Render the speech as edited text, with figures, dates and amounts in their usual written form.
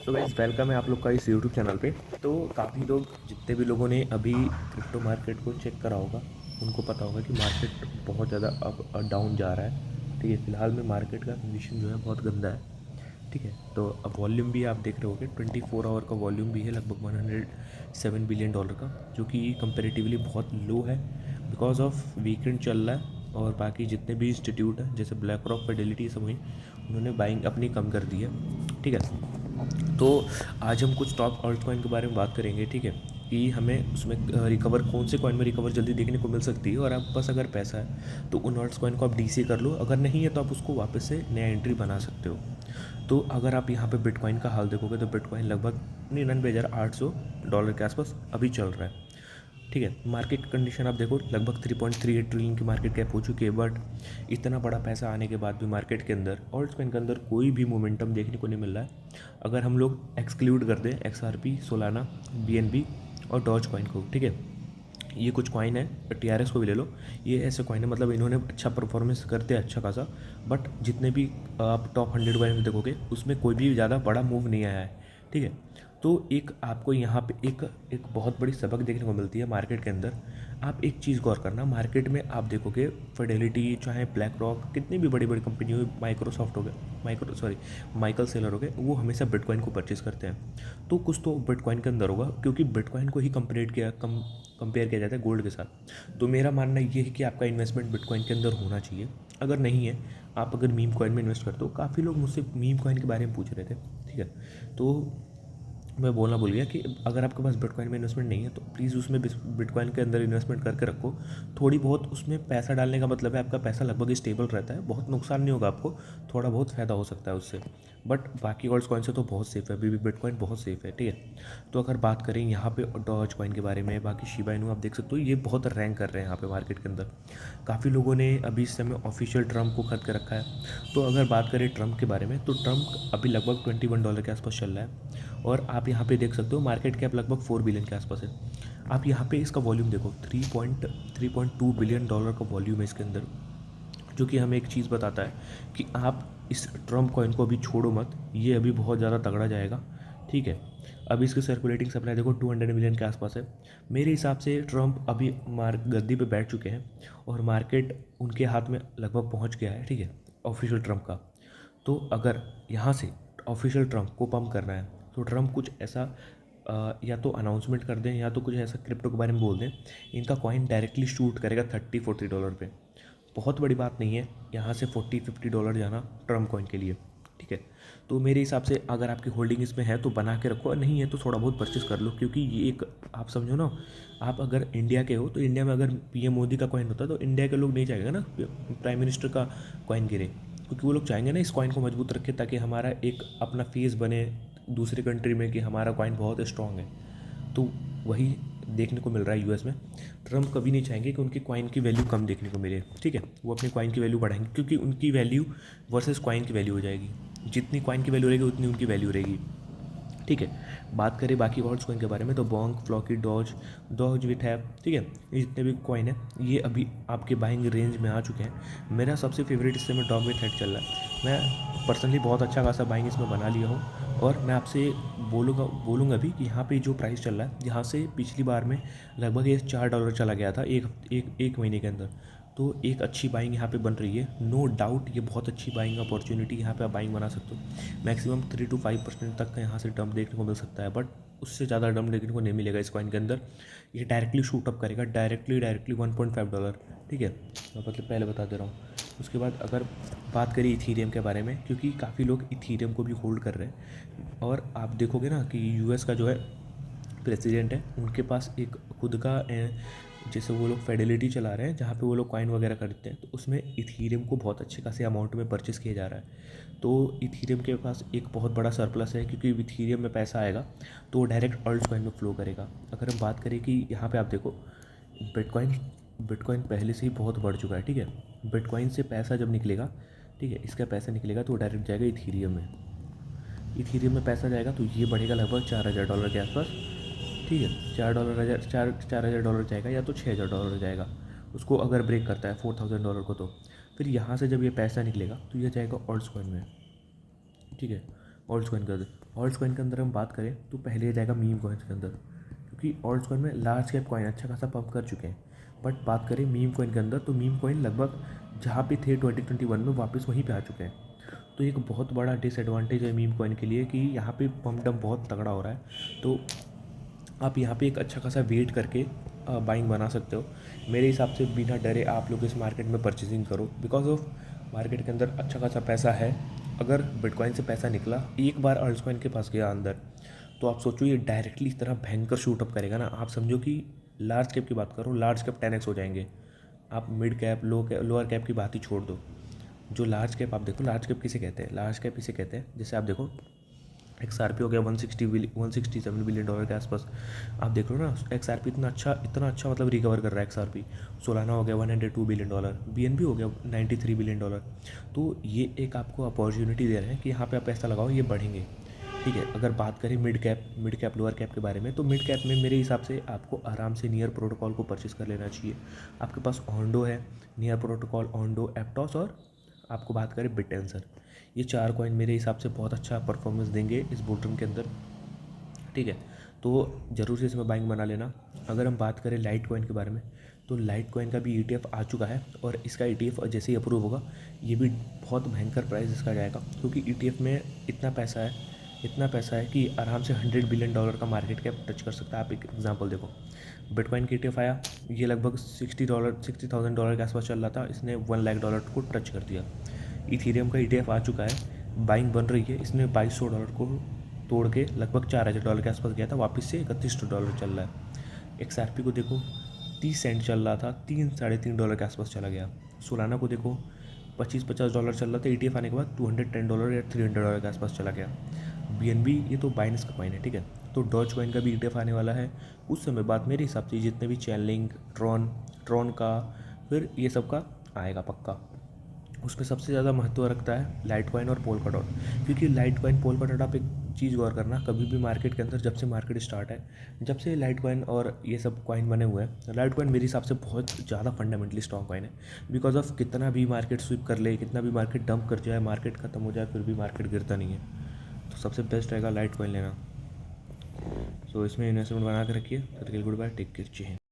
So guys welcome है आप लोग का इस यूट्यूब चैनल पे। तो काफ़ी लोग जितने भी लोगों ने अभी क्रिप्टो मार्केट को चेक करा होगा उनको पता होगा कि मार्केट बहुत ज़्यादा अब डाउन जा रहा है। ठीक है, फिलहाल में मार्केट का कंडीशन जो है बहुत गंदा है। ठीक है, तो अब वॉल्यूम भी आप देख रहे होगे 24 आवर का वॉल्यूम भी है लगभग $107 बिलियन का, जो कि कंपेरेटिवली बहुत लो है बिकॉज ऑफ वीकेंड चल रहा है। और बाकी जितने भी इंस्टीट्यूट हैं जैसे ब्लैक रॉक, फिडेलिटी, सब हुई, उन्होंने बाइंग अपनी कम कर दी है। ठीक है, तो आज हम कुछ टॉप ऑल्ट कॉइन के बारे में बात करेंगे। ठीक है, कि हमें उसमें रिकवर कौन से कॉइन में रिकवर जल्दी देखने को मिल सकती है, और आपके पास अगर पैसा है तो उन ऑल्ट कॉइन को आप डीसी कर लो, अगर नहीं है तो आप उसको वापस से नया एंट्री बना सकते हो। तो अगर आप यहाँ पे बिटकॉइन का हाल देखोगे तो बिटकॉइन लगभग $99,800 के आसपास अभी चल रहा है। ठीक है, मार्केट कंडीशन आप देखो लगभग 3.38 ट्रिलियन की मार्केट कैप हो चुकी है, बट इतना बड़ा पैसा आने के बाद भी मार्केट के अंदर ऑल्ट कॉइन के अंदर कोई भी मोमेंटम देखने को नहीं मिल रहा है। अगर हम लोग एक्सक्लूड कर दें XRP, सोलाना, BNB और डॉज कॉइन को। ठीक है, ये कुछ कॉइन है, TRX को भी ले लो, ये ऐसे कॉइन है मतलब इन्होंने अच्छा परफॉर्मेंस करते हैं अच्छा खासा, बट जितने भी आप टॉप 100 कॉइन देखोगे उसमें कोई भी ज़्यादा बड़ा मूव नहीं आया है। ठीक है, तो एक आपको यहाँ पे एक एक बहुत बड़ी सबक देखने को मिलती है मार्केट के अंदर। आप एक चीज़ गौर करना, मार्केट में आप देखोगे फिडेलिटी, चाहे ब्लैक रॉक, कितनी भी बड़ी बड़ी कंपनी हो, माइक्रोसॉफ्ट हो गया, माइकल सेलर हो गए, वो हमेशा बिटकॉइन को परचेज करते हैं। तो कुछ तो बिटकॉइन के अंदर होगा, क्योंकि बिटकॉइन को ही कंपेयर किया जाता है गोल्ड के साथ। तो मेरा मानना ये है कि आपका इन्वेस्टमेंट बिटकॉइन के अंदर होना चाहिए। अगर नहीं है, आप अगर मीम कॉइन में इन्वेस्ट करते हो, काफ़ी लोग मुझसे मीम कॉइन के बारे में पूछ रहे थे। ठीक है, तो मैं बोलना भूल गया कि अगर आपके पास बिटकॉइन में इन्वेस्टमेंट नहीं है तो प्लीज़ उसमें बिटकॉइन के अंदर इन्वेस्टमेंट करके रखो। थोड़ी बहुत उसमें पैसा डालने का मतलब है आपका पैसा लगभग स्टेबल रहता है, बहुत नुकसान नहीं होगा आपको, थोड़ा बहुत फ़ायदा हो सकता है उससे। बट बाकी ऑल्ट कॉइन से तो बहुत सेफ़ है, अभी भी बिटकॉइन बहुत सेफ़ है। ठीक है, तो अगर बात करें यहाँ पे डॉज कॉइन के बारे में, बाकी शिबा इनू आप देख सकते हो ये बहुत रैंक कर रहे हैं यहाँ पे मार्केट के अंदर। काफ़ी लोगों ने अभी इस समय ऑफिशियल ट्रम्प को खरीद के रखा है। तो अगर बात करें ट्रम्प के बारे में तो ट्रम्प अभी लगभग $21 के आसपास चल रहा है, और आप यहाँ पे देख सकते हो मार्केट कैप लगभग 4 बिलियन के आसपास है। आप यहाँ पे इसका वॉल्यूम देखो, 3.2 बिलियन डॉलर का वॉल्यूम है इसके अंदर, जो कि हमें एक चीज़ बताता है कि आप इस ट्रम्प कॉइन को अभी छोड़ो मत, ये अभी बहुत ज़्यादा तगड़ा जाएगा। ठीक है, अभी इसकी सर्कुलेटिंग सप्लाई देखो 200 मिलियन के आसपास है। मेरे हिसाब से ट्रम्प अभी गद्दी पे बैठ चुके हैं और मार्केट उनके हाथ में लगभग पहुंच गया है। ठीक है, ऑफिशियल ट्रम्प का। तो अगर यहाँ से ऑफिशियल ट्रम्प को पम्प करना है तो ट्रम्प कुछ ऐसा या तो अनाउंसमेंट कर दें या तो कुछ ऐसा क्रिप्टो के बारे में बोल दें, इनका कॉइन डायरेक्टली शूट करेगा $30-40 पे। बहुत बड़ी बात नहीं है यहाँ से $40-50 जाना ट्रम्प कॉइन के लिए। ठीक है, तो मेरे हिसाब से अगर आपकी होल्डिंग इसमें है तो बना के रखो, और नहीं है तो थोड़ा बहुत परचेस कर लो, क्योंकि ये एक, आप समझो ना, आप अगर इंडिया के हो तो इंडिया में अगर PM मोदी का कॉइन होता है तो इंडिया के लोग नहीं चाहेंगे ना प्राइम मिनिस्टर का कॉइन गिरे, क्योंकि वो लोग चाहेंगे ना इस कॉइन को मजबूत रखे ताकि हमारा एक अपना फेस बने दूसरे कंट्री में कि हमारा कॉइन बहुत स्ट्रांग है। तो वही देखने को मिल रहा है यूएस में। ट्रम्प कभी नहीं चाहेंगे कि उनकी कॉइन की वैल्यू कम देखने को मिले। ठीक है, वो अपनी कॉइन की वैल्यू बढ़ाएंगे, क्योंकि उनकी वैल्यू वर्सेस कॉइन की वैल्यू हो जाएगी, जितनी कॉइन की वैल्यू रहेगी उतनी उनकी वैल्यू रहेगी। ठीक है, बात करें बाकी ऑल्ट कॉइन के बारे में तो बॉन्क, फ्लॉकी, डॉज, डॉज विथ है। ठीक है, ये जितने भी कॉइन है ये अभी आपके बाइंग रेंज में आ चुके हैं। मेरा सबसे फेवरेट इससे में डॉग विथ हेड चल रहा है, मैं पर्सनली बहुत अच्छा खासा बाइंग इसमें बना लिया हूँ। और मैं आपसे बोलूँगा भी कि यहाँ पे जो प्राइस चल रहा है, यहाँ से पिछली बार में लगभग ये $4 चला गया था एक महीने के अंदर। तो एक अच्छी बाइंग यहाँ पे बन रही है, नो डाउट ये बहुत अच्छी बाइंग अपॉर्चुनिटी, यहाँ पे आप बाइंग बना सकते हो। मैक्सिमम 3 to 5% तक का यहाँ से डंप देखने को मिल सकता है, बट उससे ज़्यादा डंप देखने को नहीं मिलेगा इस कॉइन के अंदर। ये डायरेक्टली शूट अप करेगा, डायरेक्टली $1.5। ठीक है, मैं मतलब पहले बता दे रहा हूँ। उसके बाद अगर बात करें इथीरियम के बारे में, क्योंकि काफ़ी लोग इथीरियम को भी होल्ड कर रहे हैं, और आप देखोगे ना कि यूएस का जो है प्रेसिडेंट है, उनके पास एक खुद का जैसे वो लोग फेडेलिटी चला रहे हैं जहाँ पे वो लोग कॉइन वगैरह खरीदते हैं, तो उसमें इथीरियम को बहुत अच्छे खासे अमाउंट में परचेस किया जा रहा है। तो इथीरियम के पास एक बहुत बड़ा सरप्लस है, क्योंकि इथीरियम में पैसा आएगा तो वो डायरेक्ट ऑल्ट कॉइन में फ्लो करेगा। अगर हम बात करें कि यहाँ पे आप देखो बिटकॉइन बिटकॉइन पहले से ही बहुत बढ़ चुका है। ठीक है, बिटकॉइन से पैसा जब निकलेगा, ठीक है, इसका पैसा निकलेगा तो वो डायरेक्ट जाएगा इथीरियम में। इथीरियम में पैसा जाएगा तो ये बढ़ेगा लगभग $4,000 के आसपास। ठीक है, $4,000 जाएगा या तो $6,000 जाएगा, उसको अगर ब्रेक करता है $4,000 को। तो फिर यहाँ से जब ये पैसा निकलेगा तो ये जाएगा ऑल्ट कॉइन में। ठीक है, ऑल्ट कॉइन के अंदर, ऑल्ट कॉइन के अंदर हम बात करें तो पहले आ जाएगा मीम कॉइन्स के अंदर, क्योंकि ऑल्ट कॉइन में लार्ज कैप कॉइन अच्छा खासा पंप कर चुके हैं। बट बात करें मीम कॉइन के अंदर, तो मीम कॉइन लगभग जहाँ पे थे 2021 में वापस वहीं पे आ चुके हैं। तो एक बहुत बड़ा डिसएडवांटेज है मीम कॉइन के लिए कि यहाँ पे पंप डंप बहुत तगड़ा हो रहा है। तो आप यहाँ पे एक अच्छा खासा वेट करके बाइंग बना सकते हो। मेरे हिसाब से बिना डरे आप लोग इस मार्केट में परचेजिंग करो, बिकॉज ऑफ मार्केट के अंदर अच्छा खासा पैसा है। अगर बिटकॉइन से पैसा निकला एक बार अल्टकॉइन के पास गया अंदर, तो आप सोचो ये डायरेक्टली इस तरह भयंकर शूटअप करेगा ना। आप समझो कि लार्ज कैप की बात करो, लार्ज कैप 10x हो जाएंगे। आप मिड कैप लोअर कैप की बात ही छोड़ दो। जो लार्ज कैप आप देखो, लार्ज कैप किसे कहते हैं, लार्ज कैप इसे कहते हैं जैसे आप देखो XRP हो गया 167 बिलियन डॉलर के आसपास। आप देख लो ना XRP इतना अच्छा मतलब रिकवर कर रहा है XRP। सोलाना हो गया 102 बिलियन डॉलर, BNB हो गया 93 बिलियन डॉलर। तो ये एक आपको अपॉर्चुनिटी दे रहे हैं कि यहाँ पे आप पैसा लगाओ, ये बढ़ेंगे। ठीक है, अगर बात करें मिड कैप लोअर कैप के बारे में, तो मिड कैप में मेरे हिसाब से आपको आराम से नियर प्रोटोकॉल को परचेस कर लेना चाहिए। आपके पास ओंडो है, नियर प्रोटोकॉल, ओंडो, एप्टॉस, और आपको बात करें बिटटेंसर। ये 4 कॉइन मेरे हिसाब से बहुत अच्छा परफॉर्मेंस देंगे इस बुल रन के अंदर। ठीक है, तो ज़रूर से इसमें बाइंग बना लेना। अगर हम बात करें लाइट कॉइन के बारे में, तो लाइट कॉइन का भी ETF आ चुका है, और इसका ETF जैसे ही अप्रूव होगा ये भी बहुत भयंकर प्राइस इसका जाएगा, क्योंकि ETF में इतना पैसा है कि आराम से 100 बिलियन डॉलर का मार्केट कैप टच कर सकता है। आप एक एग्जांपल देखो, बिटकॉइन का ETF आया, ये लगभग $60,000 के आसपास चल रहा था, इसने $1 लाख को टच कर दिया। इथीरियम का ETF आ चुका है, बाइंग बन रही है, इसने $2200 को तोड़ के लगभग $4000 के आसपास गया था, वापस से $3100 चल रहा है। XRP को देखो 30 सेंट चल रहा था, $3-3.5 के आसपास चला गया। सोलाना को देखो $25-50 चल रहा था, ETF आने के बाद $210 या $300 के आसपास चला गया। BNB ये तो बाइनेंस का कॉइन है, ठीक है। तो डॉज कॉइन का भी ETF आने वाला है उस समय बाद, मेरे हिसाब से जितने भी चैनलिंग, ट्रॉन का, फिर ये सब का आएगा पक्का। उसमें सबसे ज़्यादा महत्व रखता है लाइट कॉइन और पोल डॉट, क्योंकि लाइट कॉइन पोल डॉट, आप एक चीज़ गौर करना, कभी भी मार्केट के अंदर जब से मार्केट स्टार्ट है, जब से लाइट कॉइन और ये सब कॉइन बने हुए हैं, लाइट कॉइन मेरे हिसाब से बहुत ज़्यादा फंडामेंटली स्ट्रॉन्ग कॉइन है। बिकॉज ऑफ कितना भी मार्केट स्विप कर ले, कितना भी मार्केट डंप कर जाए, मार्केट खत्म हो जाए, फिर भी मार्केट गिरता नहीं है। तो सबसे बेस्ट रहेगा लाइट कॉइन लेना। सो इसमें इन्वेस्टमेंट बना के रखिए। गुड बाय, टेक केयर, जय हिंद।